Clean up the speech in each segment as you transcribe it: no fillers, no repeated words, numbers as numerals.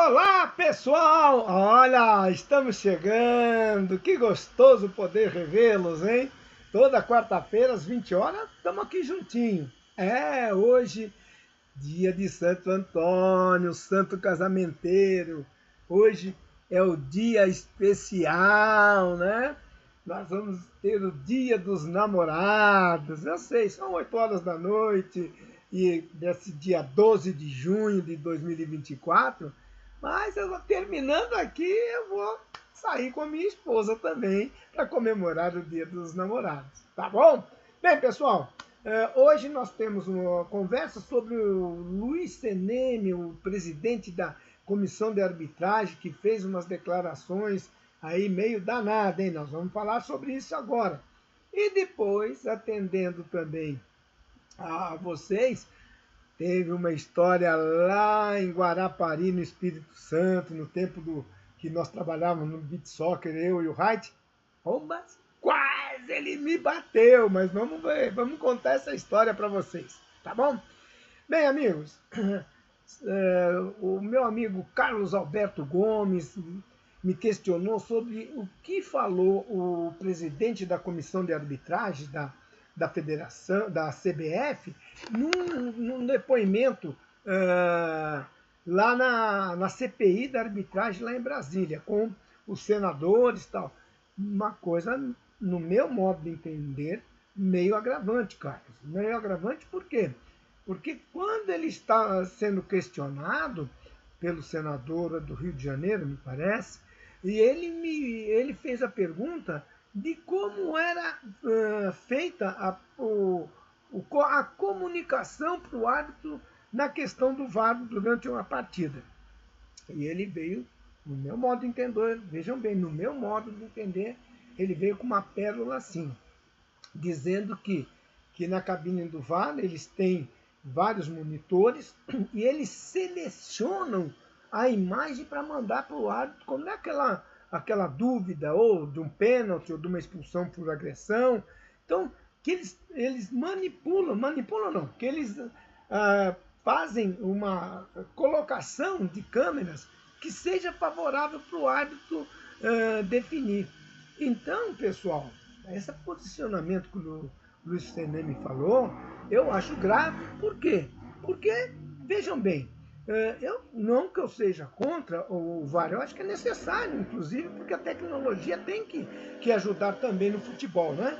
Olá, pessoal! Olha, estamos chegando. Que gostoso poder revê-los, hein? Toda quarta-feira, às 20 horas, estamos aqui juntinho. Hoje, dia de Santo Antônio, santo casamenteiro. Hoje é o dia especial, né? Nós vamos ter o dia dos namorados. Eu sei, são 8 horas da noite e desse dia 12 de junho de 2024. Mas eu terminando aqui, eu vou sair com a minha esposa também para comemorar o Dia dos Namorados, tá bom? Bem, pessoal, hoje nós temos uma conversa sobre o Luiz Seneme, o presidente da Comissão de Arbitragem, que fez umas declarações aí meio danadas, hein? Nós vamos falar sobre isso agora. E depois, atendendo também a vocês, teve uma história lá em Guarapari, no Espírito Santo, no tempo que nós trabalhávamos no beach soccer, eu e o Wright. Mas quase ele me bateu, mas vamos ver, vamos contar essa história para vocês, tá bom? Bem, amigos, o meu amigo Carlos Alberto Gomes me questionou sobre o que falou o presidente da Comissão de Arbitragem da Federação, da CBF, num depoimento lá na CPI da arbitragem lá em Brasília, com os senadores e tal. Uma coisa, no meu modo de entender, meio agravante, Carlos. Meio agravante por quê? Porque quando ele está sendo questionado pelo senador do Rio de Janeiro, me parece, e ele fez a pergunta de como era feita a comunicação para o árbitro na questão do VAR durante uma partida. E ele veio, no meu modo de entender, vejam bem, no meu modo de entender, ele veio com uma pérola assim, dizendo que na cabine do VAR eles têm vários monitores e eles selecionam a imagem para mandar para o árbitro, como é aquela dúvida, ou de um pênalti, ou de uma expulsão por agressão. Então, que eles manipulam não, que eles fazem uma colocação de câmeras que seja favorável para o árbitro definir. Então, pessoal, esse posicionamento que o Luiz Seneme falou, eu acho grave. Por quê? Porque, vejam bem, não que eu seja contra o VAR, eu acho que é necessário, inclusive, porque a tecnologia tem que ajudar também no futebol, né?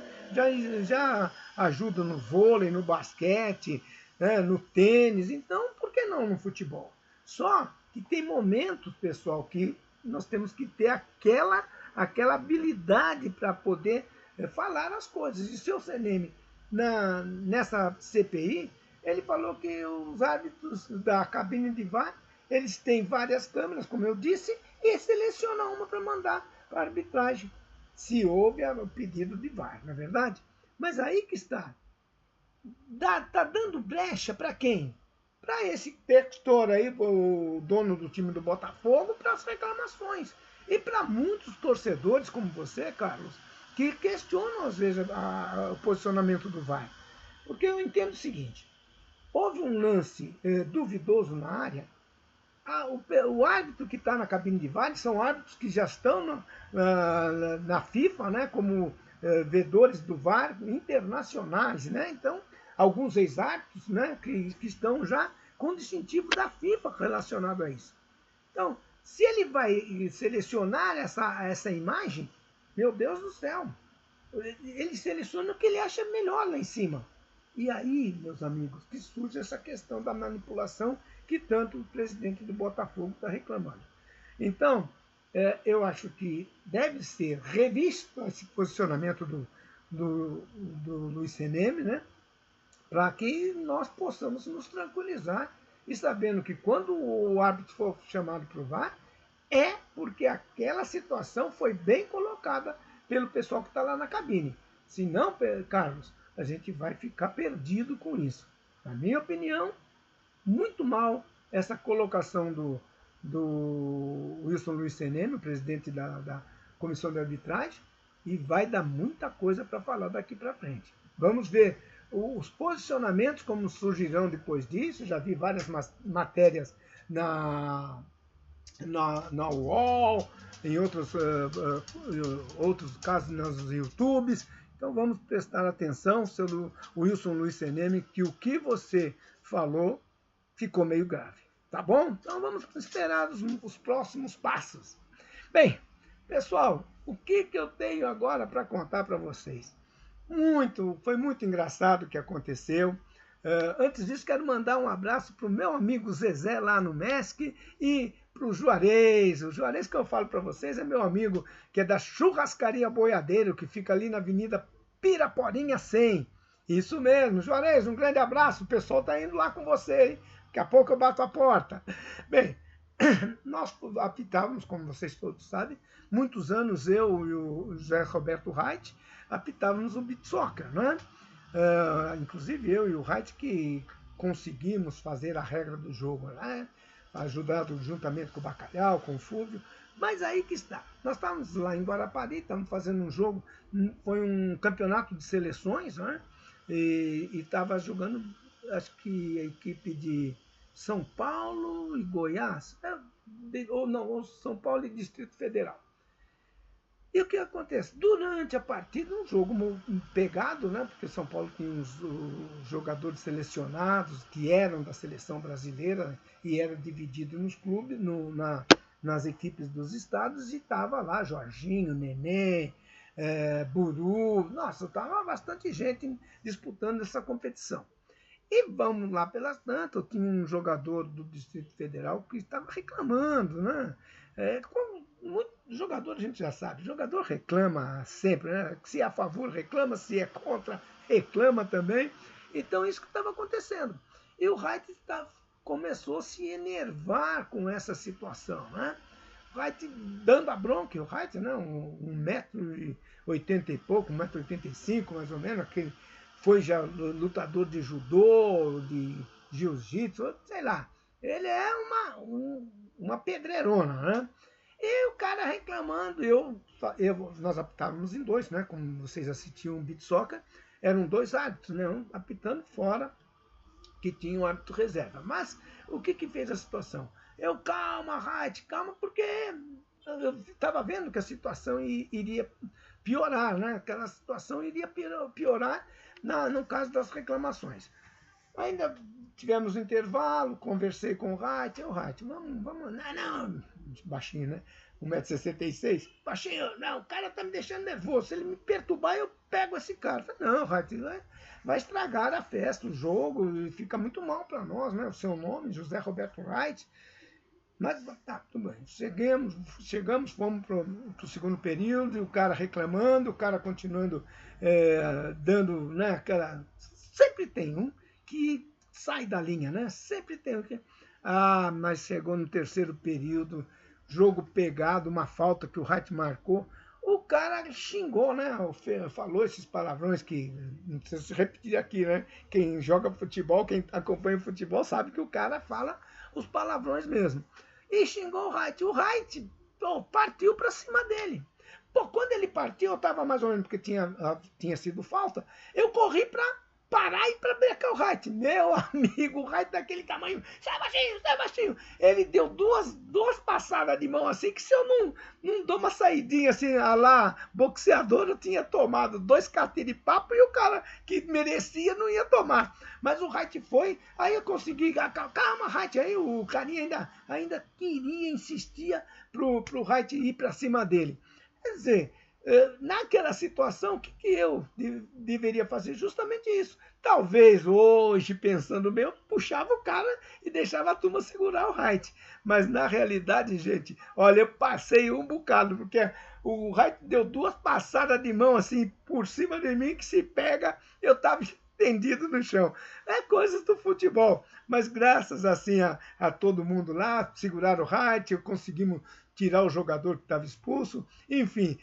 Já ajuda no vôlei, no basquete, né? No tênis, então por que não no futebol? Só que tem momentos, pessoal, que nós temos que ter aquela habilidade para poder falar as coisas. E o seu Seneme, nessa CPI, ele falou que os árbitros da cabine de VAR, eles têm várias câmeras, como eu disse, e selecionam uma para mandar para a arbitragem, se houve o pedido de VAR, não é verdade? Mas aí que está. Está dando brecha para quem? Para esse textor aí, o dono do time do Botafogo, para as reclamações. E para muitos torcedores como você, Carlos, que questionam às vezes o posicionamento do VAR. Porque eu entendo o seguinte: houve um lance duvidoso na área, o árbitro que está na cabine de VAR são árbitros que já estão na FIFA, né, como vedores do VAR internacionais, né? Então, alguns ex-árbitros, né, que estão já com distintivo da FIFA relacionado a isso. Então, se ele vai selecionar essa imagem, meu Deus do céu, ele seleciona o que ele acha melhor lá em cima. E aí, meus amigos, que surge essa questão da manipulação que tanto o presidente do Botafogo está reclamando. Então, eu acho que deve ser revisto esse posicionamento do Luiz Seneme, né, para que nós possamos nos tranquilizar e sabendo que quando o árbitro for chamado para o VAR, é porque aquela situação foi bem colocada pelo pessoal que está lá na cabine. Se não, Carlos, a gente vai ficar perdido com isso. Na minha opinião, muito mal essa colocação do Wilson Luiz Seneme, o presidente da Comissão de Arbitragem, e vai dar muita coisa para falar daqui para frente. Vamos ver os posicionamentos como surgirão depois disso. Já vi várias matérias na UOL, em outros casos nos YouTubes. Então vamos prestar atenção, seu Wilson Luiz Seneme, que o que você falou ficou meio grave. Tá bom? Então vamos esperar os próximos passos. Bem, pessoal, o que eu tenho agora para contar para vocês? Foi muito engraçado o que aconteceu. Antes disso, quero mandar um abraço para o meu amigo Zezé lá no MESC e para o Juarez. O Juarez que eu falo para vocês é meu amigo, que é da Churrascaria Boiadeiro, que fica ali na Avenida Piraporinha 100. Isso mesmo, Juarez, um grande abraço. O pessoal está indo lá com você, hein? Daqui a pouco eu bato a porta. Bem, nós apitávamos, como vocês todos sabem, muitos anos eu e o José Roberto Reit apitávamos o beach soccer, né? Inclusive eu e o Reit que conseguimos fazer a regra do jogo, né? Ajudado juntamente com o Bacalhau, com o Fúvio, mas aí que está. Nós estávamos lá em Guarapari, estávamos fazendo um jogo, foi um campeonato de seleções, né? E estava jogando, acho que a equipe de São Paulo e Goiás, ou São Paulo e Distrito Federal. E o que acontece? Durante a partida, um jogo pegado, né? Porque São Paulo tinha os jogadores selecionados que eram da seleção brasileira e era dividido nos clubes, nas equipes dos estados, e estava lá Jorginho, Nenê, Buru, nossa, estava bastante gente disputando essa competição. E vamos lá pelas tantas, tinha um jogador do Distrito Federal que estava reclamando, né? Como muito jogador a gente já sabe, jogador reclama sempre, né? Se é a favor reclama, se é contra reclama também. Então isso que estava acontecendo. E o Reit começou a se enervar com essa situação, né? O Reit dando a bronca, o Reit, né? 1,80 m e pouco, 1,85 m mais ou menos, aquele foi já lutador de judô, de jiu-jitsu, sei lá. Ele é uma pedreirona, né? E o cara reclamando, nós apitávamos em dois, né? Como vocês assistiam o beach soccer, eram dois árbitros, né? Um apitando fora, que tinha um árbitro reserva. Mas o que fez a situação? Calma, Reit, calma, porque eu estava vendo que a situação iria piorar, né? Aquela situação iria piorar no caso das reclamações. Ainda tivemos um intervalo, conversei com o Reit, vamos, não, baixinho, né? 1,66 m, baixinho, não, o cara tá me deixando nervoso, se ele me perturbar, eu pego esse cara. Não, Reit, vai estragar a festa, o jogo, e fica muito mal para nós, né? O seu nome, José Roberto Reit. Mas tá, tudo bem. Chegamos, fomos para o segundo período, e o cara reclamando, o cara continuando dando, né, aquela. Sempre tem um que sai da linha, né? Sempre tem um que. Mas chegou no terceiro período, jogo pegado, uma falta que o Reit marcou. O cara xingou, né? Falou esses palavrões que não precisa se repetir aqui, né? Quem joga futebol, quem acompanha o futebol, sabe que o cara fala os palavrões mesmo. E xingou o Reit. O Reit partiu para cima dele. Quando ele partiu, eu estava mais ou menos, porque tinha sido falta, eu corri para parar e para brecar o Reit. Meu amigo, o Reit daquele tamanho, sai baixinho. Ele deu duas passadas de mão assim, que se eu não dou uma saidinha assim, lá, boxeador, eu tinha tomado 2 catiripapo e o cara que merecia não ia tomar. Mas o Reit foi, aí eu consegui, calma, Reit, aí o carinha ainda queria, insistia pro Reit ir para cima dele. Quer dizer, naquela situação, o que eu deveria fazer? Justamente isso. Talvez hoje, pensando bem, eu puxava o cara e deixava a turma segurar o Reit. Mas na realidade, gente, olha, eu passei um bocado, porque o Reit deu 2 passadas de mão assim por cima de mim, que se pega, eu estava estendido no chão. É coisas do futebol. Mas graças assim a todo mundo lá, seguraram o Reit, conseguimos tirar o jogador que estava expulso, enfim.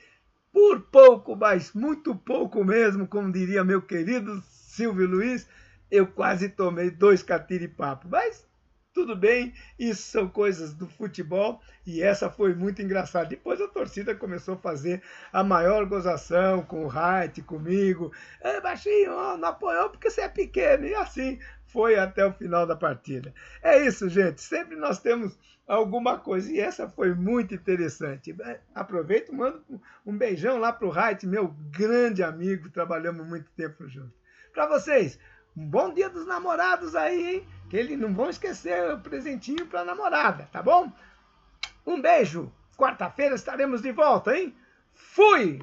Por pouco, mas muito pouco mesmo, como diria meu querido Silvio Luiz, eu quase tomei 2 catiripapos. Mas tudo bem, isso são coisas do futebol e essa foi muito engraçada. Depois a torcida começou a fazer a maior gozação com o Reit, comigo. Baixinho, não apoiou porque você é pequeno. E assim foi até o final da partida. É isso, gente. Sempre nós temos alguma coisa. E essa foi muito interessante. Aproveito e mando um beijão lá pro Reit, meu grande amigo. Trabalhamos muito tempo juntos. Para vocês, um bom dia dos namorados aí, hein? Que eles não vão esquecer o presentinho para a namorada, tá bom? Um beijo. Quarta-feira estaremos de volta, hein? Fui!